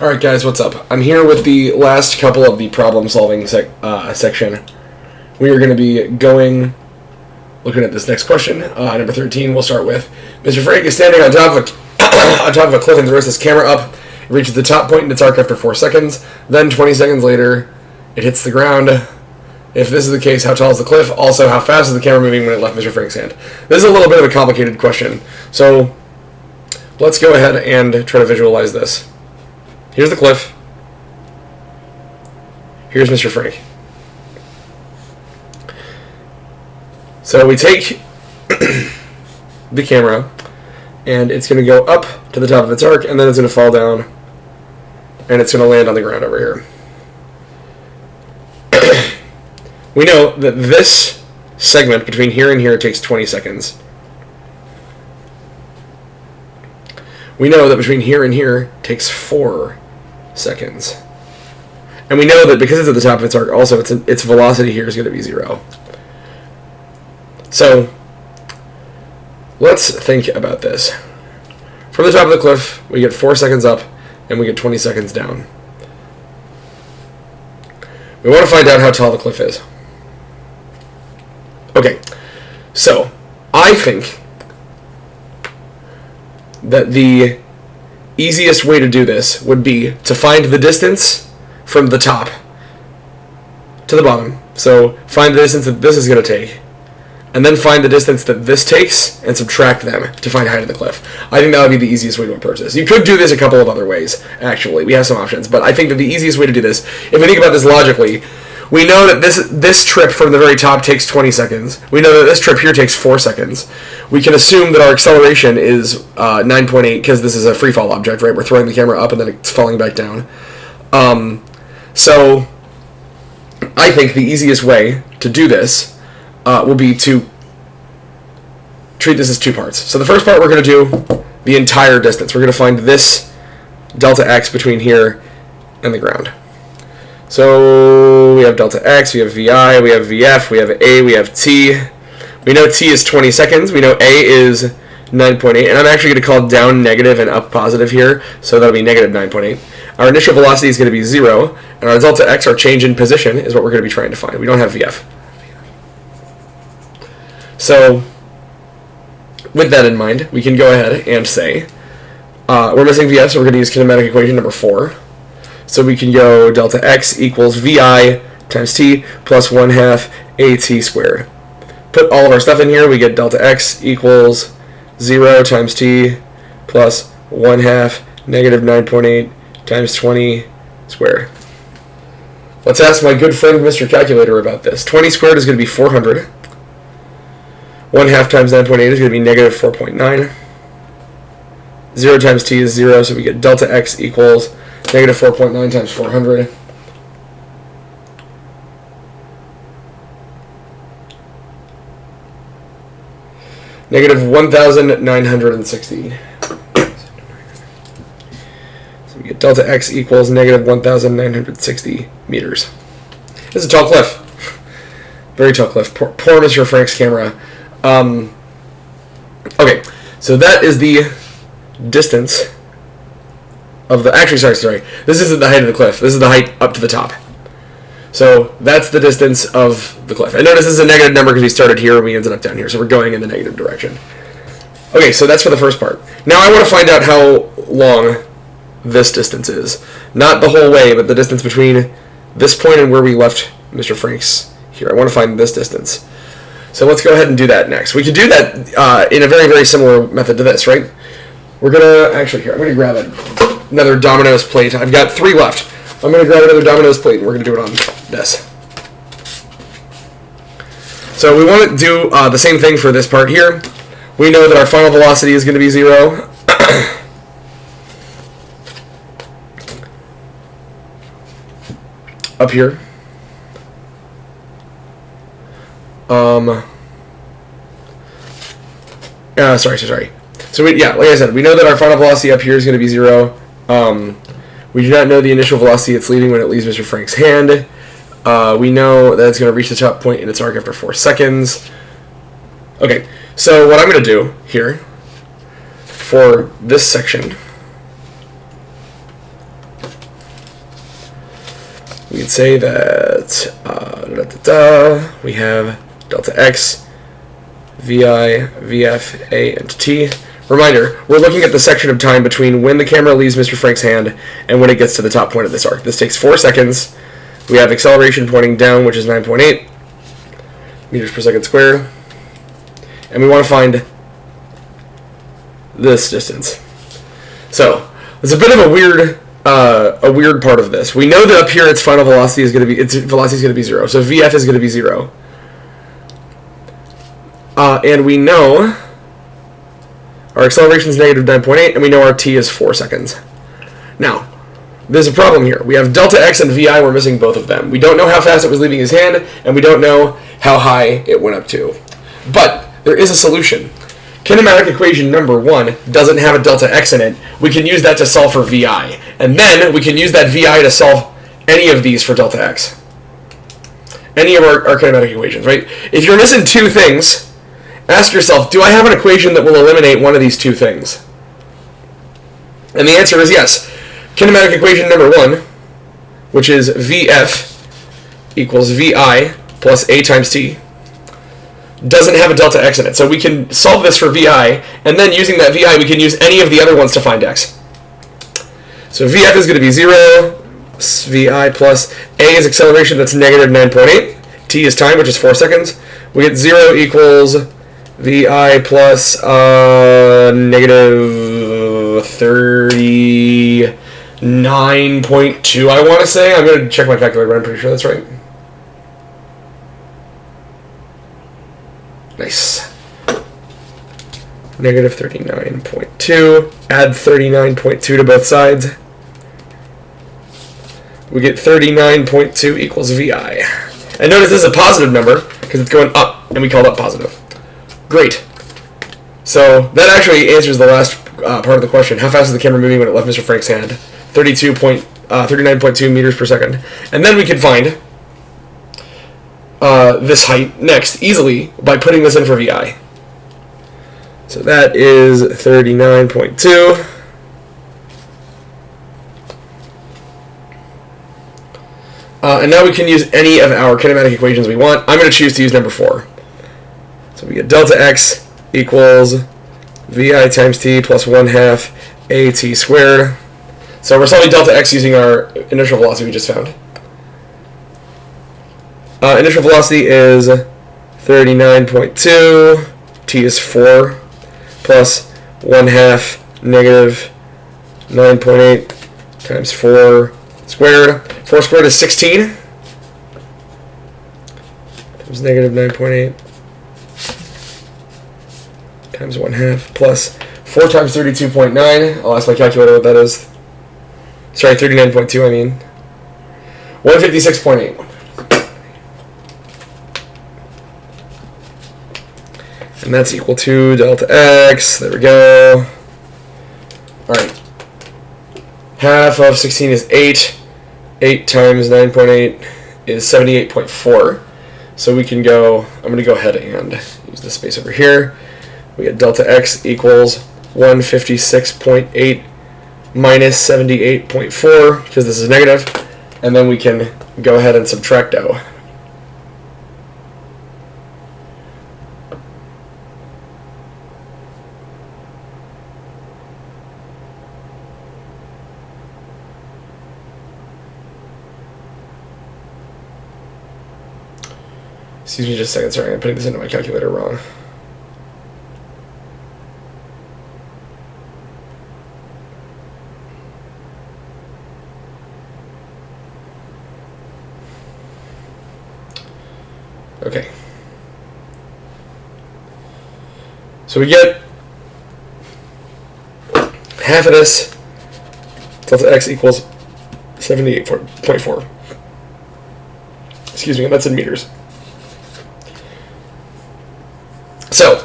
Alright guys, what's up? I'm here with the last couple of the problem-solving section. We are going to be looking at this next question. Number 13, we'll start with, Mr. Frank is standing on top of a cliff and throws his camera up. It reaches the top point in its arc after 4 seconds. Then, 20 seconds later, it hits the ground. If this is the case, how tall is the cliff? Also, how fast is the camera moving when it left Mr. Frank's hand? This is a little bit of a complicated question. So, let's go ahead and try to visualize this. Here's the cliff. Here's Mr. Frank. So we take the camera, and it's going to go up to the top of its arc, and then it's going to fall down, and it's going to land on the ground over here. We know that this segment between here and here takes 20 seconds. We know that between here and here takes 4 seconds. And we know that because it's at the top of its arc, also its velocity here is going to be 0. So, let's think about this. From the top of the cliff, we get 4 seconds up, and we get 20 seconds down. We want to find out how tall the cliff is. Okay, so, I think that the easiest way to do this would be to find the distance from the top to the bottom. So find the distance that this is going to take, and then find the distance that this takes and subtract them to find the height of the cliff. I think that would be the easiest way to approach this. You could do this a couple of other ways, actually. We have some options, but I think that the easiest way to do this, if we think about this logically, we know that this trip from the very top takes 20 seconds. We know that this trip here takes 4 seconds. We can assume that our acceleration is 9.8 because this is a free fall object, right? We're throwing the camera up and then it's falling back down. So I think the easiest way to do this will be to treat this as 2 parts. So the first part, we're going to do the entire distance. We're going to find this delta x between here and the ground. So we have delta x, we have vi, we have vf, we have a, we have t. We know t is 20 seconds. We know a is 9.8. And I'm actually going to call down negative and up positive here. So that'll be negative 9.8. Our initial velocity is going to be 0. And our delta x, our change in position, is what we're going to be trying to find. We don't have vf. So with that in mind, we can go ahead and say, we're missing vf, so we're going to use kinematic equation number 4. So we can go delta x equals vi times t plus 1/2 at squared. Put all of our stuff in here, we get delta x equals 0 times t plus 1/2 negative 9.8 times 20 squared. Let's ask my good friend Mr. Calculator about this. 20 squared is going to be 400. 1/2 times 9.8 is going to be negative 4.9. 0 times t is 0, so we get delta x equals negative 4.9 times 400. Negative 1,960. So we get delta x equals negative 1,960 meters. This is a tall cliff. Very tall cliff. Poor Mr. Frank's camera. Okay, so that is the distance of the... Actually, sorry. This isn't the height of the cliff. This is the height up to the top. So that's the distance of the cliff. And notice this is a negative number because we started here and we ended up down here. So we're going in the negative direction. Okay, so that's for the first part. Now I want to find out how long this distance is. Not the whole way, but the distance between this point and where we left Mr. Frank's here. I want to find this distance. So let's go ahead and do that next. We can do that in a very, very similar method to this, right? We're going to... Actually, here, I'm going to grab another Domino's plate. I've got 3 left. I'm going to grab another Domino's plate, and we're going to do it on this. So we want to do the same thing for this part here. We know that our final velocity is going to be 0. Up here. Sorry. So like I said, we know that our final velocity up here is going to be 0. We do not know the initial velocity it's leaving when it leaves Mr. Frank's hand. We know that it's going to reach the top point in its arc after 4 seconds. Okay, so what I'm going to do here for this section we'd say that we have delta x, vi, vf, a, and t. Reminder, we're looking at the section of time between when the camera leaves Mr. Frank's hand and when it gets to the top point of this arc. This takes 4 seconds. We have acceleration pointing down, which is 9.8 meters per second squared. And we want to find this distance. So, it's a bit of a weird part of this. We know that up here its final velocity is going to be, its velocity is going to be 0. So vf is going to be 0. And we know our acceleration is negative 9.8, and we know our t is 4 seconds. Now, there's a problem here. We have delta x and vi, we're missing both of them. We don't know how fast it was leaving his hand, and we don't know how high it went up to. But there is a solution. Kinematic equation number 1 doesn't have a delta x in it. We can use that to solve for vi. And then we can use that vi to solve any of these for delta x. Any of our kinematic equations, right? If you're missing 2 things, ask yourself, do I have an equation that will eliminate one of these 2 things? And the answer is yes. Kinematic equation number 1, which is Vf equals Vi plus A times T, doesn't have a delta x in it. So we can solve this for Vi, and then using that Vi, we can use any of the other ones to find x. So Vf is going to be 0, Vi plus A is acceleration, that's negative 9.8. T is time, which is 4 seconds. We get 0 equals Vi plus negative 39.2, I want to say. I'm going to check my calculator, but I'm pretty sure that's right. Nice. Negative 39.2. Add 39.2 to both sides. We get 39.2 equals Vi. And notice this is a positive number because it's going up, and we call that positive. Great. So that actually answers the last part of the question. How fast is the camera moving when it left Mr. Frank's hand? 39.2 meters per second. And then we can find this height next easily by putting this in for Vi. So that is 39.2. And now we can use any of our kinematic equations we want. I'm going to choose to use number 4. So we get delta x equals Vi times t plus 1/2 at squared. So we're solving delta x using our initial velocity we just found. Initial velocity is 39.2, t is 4, plus 1/2 negative 9.8 times 4 squared. 4 squared is 16. Times negative 9.8 times 1/2 plus 4 times 32.9. I'll ask my calculator what that is. Sorry, 39.2 I mean. 156.8. And that's equal to delta x. There we go. Alright. Half of 16 is 8. 8 times 9.8 is 78.4. So we can go, I'm going to go ahead and use this space over here. We get delta x equals 156.8 minus 78.4, because this is negative. And then we can go ahead and subtract out. Excuse me just a second, sorry, I'm putting this into my calculator wrong. Okay. So we get half of this, delta x equals 78.4. Excuse me, that's in meters. So,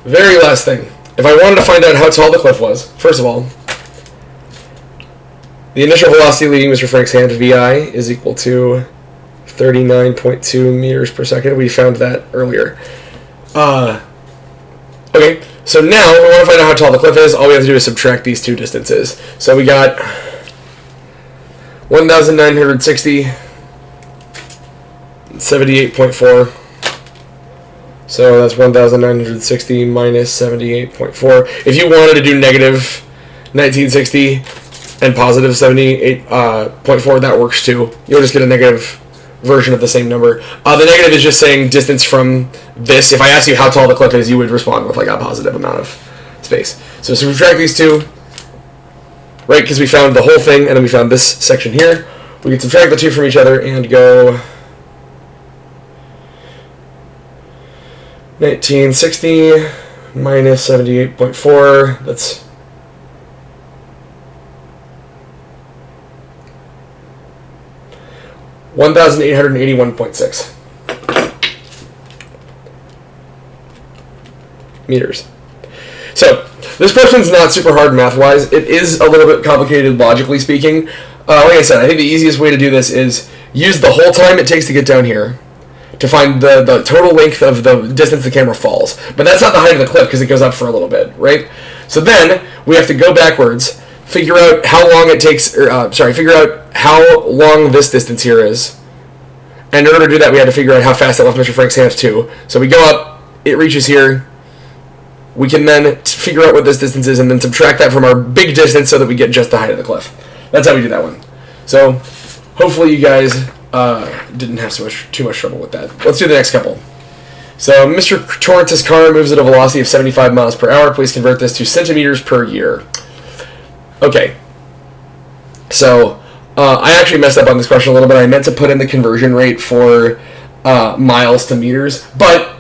very last thing. If I wanted to find out how tall the cliff was, first of all, the initial velocity leaving Mr. Frank's hand, Vi, is equal to 39.2 meters per second. We found that earlier. Okay, so now if we want to find out how tall the cliff is, all we have to do is subtract these two distances. So we got 1,960 78.4. So that's 1,960 minus 78.4. If you wanted to do negative 1960 and positive 78.4, that works too. You'll just get a negative version of the same number. The negative is just saying distance from this. If I ask you how tall the cliff is, you would respond with like a positive amount of space. So subtract these two, right? Because we found the whole thing, and then we found this section here. We can subtract the two from each other and go 1960 minus 78.4. That's 1,881.6 meters. So this question's not super hard math-wise. It is a little bit complicated logically speaking. Like I said, I think the easiest way to do this is use the whole time it takes to get down here to find the total length of the distance the camera falls. But that's not the height of the cliff because it goes up for a little bit, right? So then we have to go backwards, figure out how long it takes, figure out how long this distance here is. And in order to do that, we had to figure out how fast that left Mr. Frank's hands too. So we go up, it reaches here. We can then figure out what this distance is and then subtract that from our big distance so that we get just the height of the cliff. That's how we do that one. So hopefully you guys didn't have too much trouble with that. Let's do the next couple. So Mr. Torrance's car moves at a velocity of 75 miles per hour. Please convert this to centimeters per year. Okay. So I actually messed up on this question a little bit. I meant to put in the conversion rate for miles to meters, but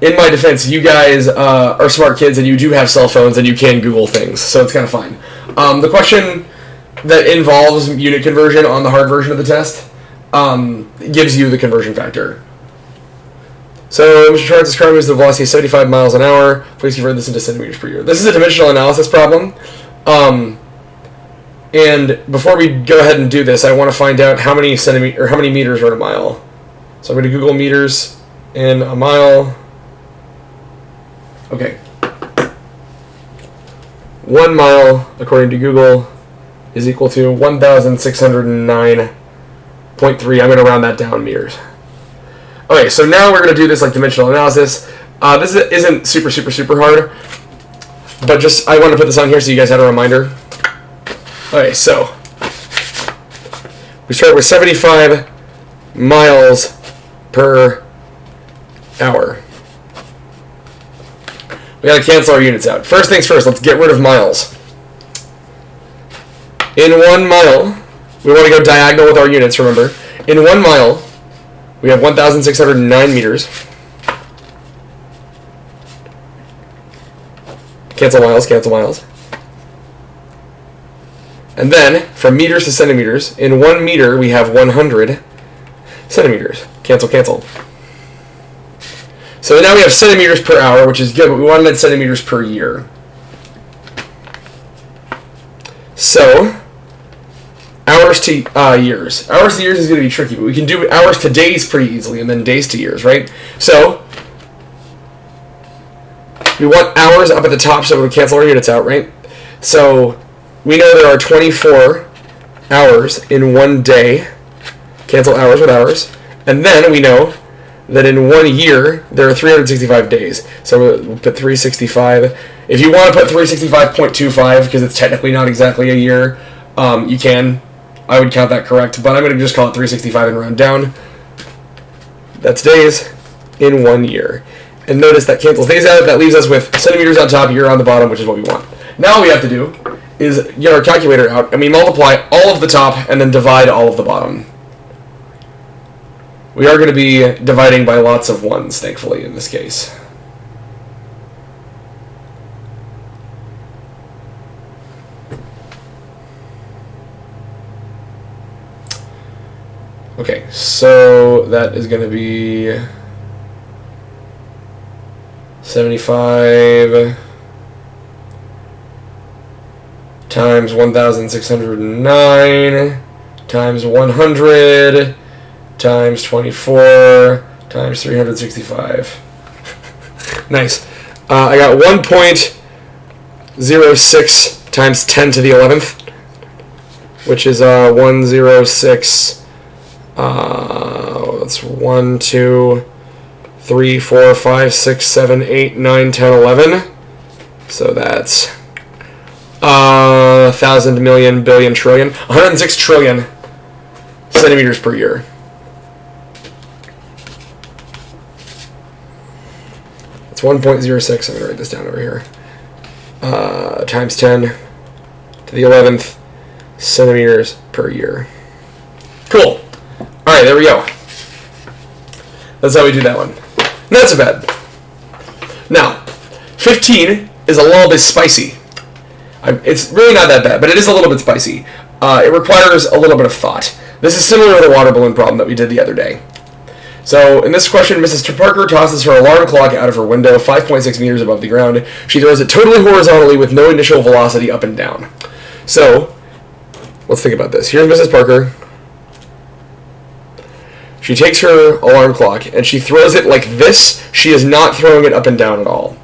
in my defense, you guys are smart kids and you do have cell phones and you can Google things, so it's kind of fine. The question that involves unit conversion on the hard version of the test gives you the conversion factor. So Mr. Torrance's car moves at a velocity of 75 miles an hour. Please convert this into centimeters per year. This is a dimensional analysis problem. And before we go ahead and do this, I want to find out how many meters are in a mile. So I'm going to Google meters in a mile. Okay. 1 mile, according to Google, is equal to 1,609.3. I'm going to round that down meters. Okay, so now we're going to do this like dimensional analysis. This isn't super hard, but just I want to put this on here so you guys had a reminder. Okay, so we start with 75 miles per hour. We got to cancel our units out. First things first, let's get rid of miles. In 1 mile, we want to go diagonal with our units, remember. In 1 mile, we have 1,609 meters. Cancel miles, cancel miles. And then, from meters to centimeters, in 1 meter, we have 100 centimeters. Cancel, cancel. So now we have centimeters per hour, which is good, but we want it in centimeters per year. So, hours to years. Hours to years is going to be tricky, but we can do hours to days pretty easily, and then days to years, right? So, we want hours up at the top, so we'll cancel our units out, right? So, we know there are 24 hours in 1 day. Cancel hours with hours. And then we know that in 1 year, there are 365 days. So we'll put 365. If you want to put 365.25, because it's technically not exactly a year, you can. I would count that correct, but I'm going to just call it 365 and round down. That's days in 1 year. And notice that cancels days out. That leaves us with centimeters on top, year on the bottom, which is what we want. Now all we have to do is get our calculator out, and we multiply all of the top and then divide all of the bottom. We are going to be dividing by lots of ones, thankfully, in this case. Okay, so that is going to be 75 times 1,609 times 100 times 24 times 365. Nice. I got 1.06 times 10 to the 11th, which is 106. it's 1, 2, 3, 4, 5, 6, 7, 8, 9, 10, 11. So that's 1,000 million, billion, trillion. 106 trillion centimeters per year. It's 1.06. I'm going to write this down over here. Times 10 to the 11th centimeters per year. Cool. All right, there we go. That's how we do that one. Not so bad. Now, 15 is a little bit spicy. It's really not that bad, but it is a little bit spicy. It requires a little bit of thought. This is similar to the water balloon problem that we did the other day. So, in this question, Mrs. Parker tosses her alarm clock out of her window 5.6 meters above the ground. She throws it totally horizontally with no initial velocity up and down. So, let's think about this. Here's Mrs. Parker. She takes her alarm clock and she throws it like this. She is not throwing it up and down at all.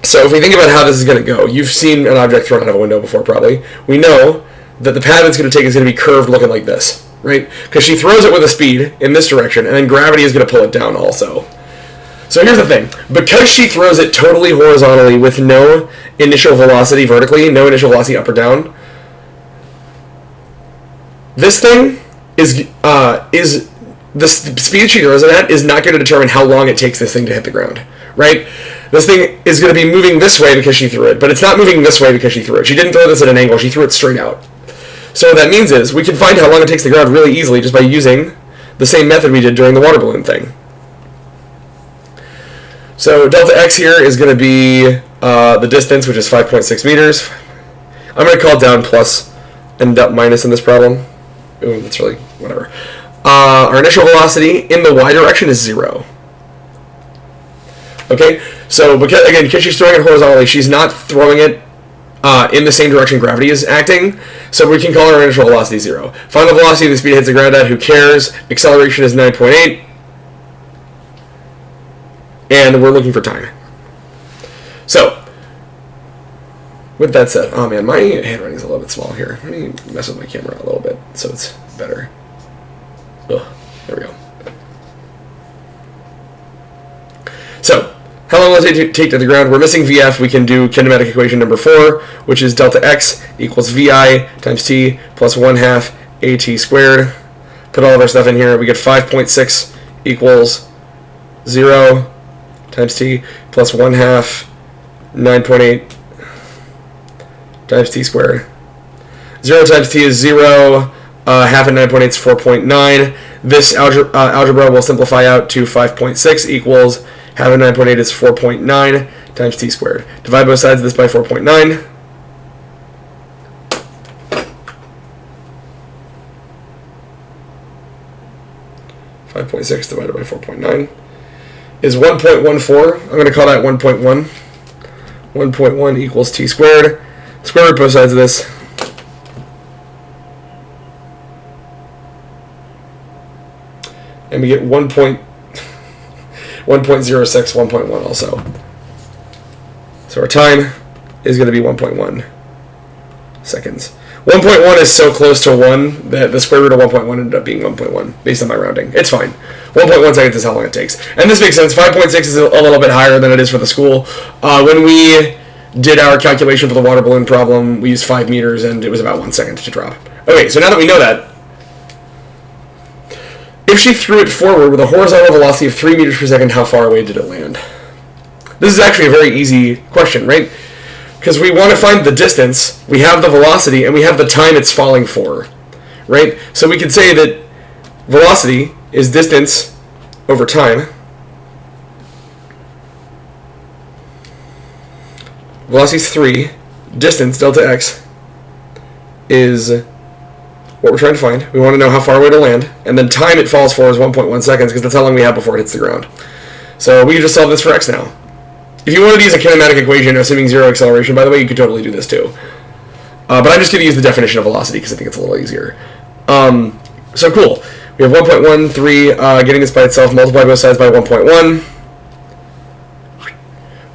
So if we think about how this is going to go, you've seen an object thrown out of a window before probably. We know that the path it's going to take is going to be curved looking like this, right? Because she throws it with a speed in this direction and then gravity is going to pull it down also. So here's the thing. Because she throws it totally horizontally with no initial velocity vertically, no initial velocity up or down, this thing is the speed she throws it at is not going to determine how long it takes this thing to hit the ground, right? This thing is going to be moving this way because she threw it, but it's not moving this way because she threw it. She didn't throw this at an angle, she threw it straight out. So what that means is we can find how long it takes the ground really easily just by using the same method we did during the water balloon thing. So delta x here is going to be the distance, which is 5.6 meters. I'm going to call down plus and up minus in this problem. Ooh, that's really whatever. Our initial velocity in the y direction is 0. Okay, so because she's throwing it horizontally, she's not throwing it in the same direction gravity is acting, so we can call our initial velocity 0. Final velocity the speed it hits the ground at, who cares? Acceleration is 9.8, and we're looking for time. So, with that said, oh man, my handwriting's a little bit small here. Let me mess with my camera a little bit so it's better. Ugh, there we go. So, how long will it take to the ground? We're missing VF. We can do kinematic equation number 4, which is delta x equals VI times t plus 1/2 AT squared. Put all of our stuff in here. We get 5.6 equals 0 times t plus 1/2 9.8 times t squared. 0 times t is 0. Half of 9.8 is 4.9. This algebra will simplify out to 5.6 equals half of 9.8 is 4.9 times t squared. Divide both sides of this by 4.9. .6 divided by 4.9 is 1.14. I'm going to call that 1.1. 1.1 equals t squared. Square root both sides of this. And we get 1.06, 1.1 also. So our time is going to be 1.1 seconds. 1.1 is so close to 1 that the square root of 1.1 ended up being 1.1 based on my rounding. It's fine. 1.1 seconds is how long it takes. And this makes sense. 5.6 is a little bit higher than it is for the school. When we did our calculation for the water balloon problem, we used 5 meters and it was about 1 second to drop. Okay, so now that we know that, if she threw it forward with a horizontal velocity of 3 meters per second, how far away did it land? This is actually a very easy question, right? Because we want to find the distance, we have the velocity, and we have the time it's falling for, right? So we could say that velocity is distance over time. Velocity is 3. Distance, delta x, is what we're trying to find. We want to know how far away to land, and then time it falls for is 1.1 seconds, because that's how long we have before it hits the ground. So we can just solve this for x now. If you wanted to use a kinematic equation, assuming 0 acceleration, by the way, you could totally do this too. But I'm just going to use the definition of velocity, because I think it's a little easier. So cool. We have 1.13, getting this by itself, multiply both sides by 1.1,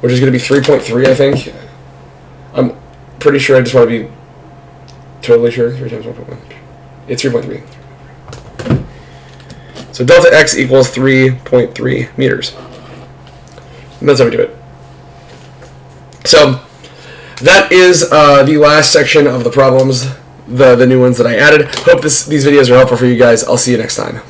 which is going to be 3.3, I think. I'm pretty sure, I just want to be totally sure. 3 times 1.1. It's 3.3. So delta x equals 3.3 meters. And that's how we do it. So that is the last section of the problems, the new ones that I added. Hope these videos are helpful for you guys. I'll see you next time.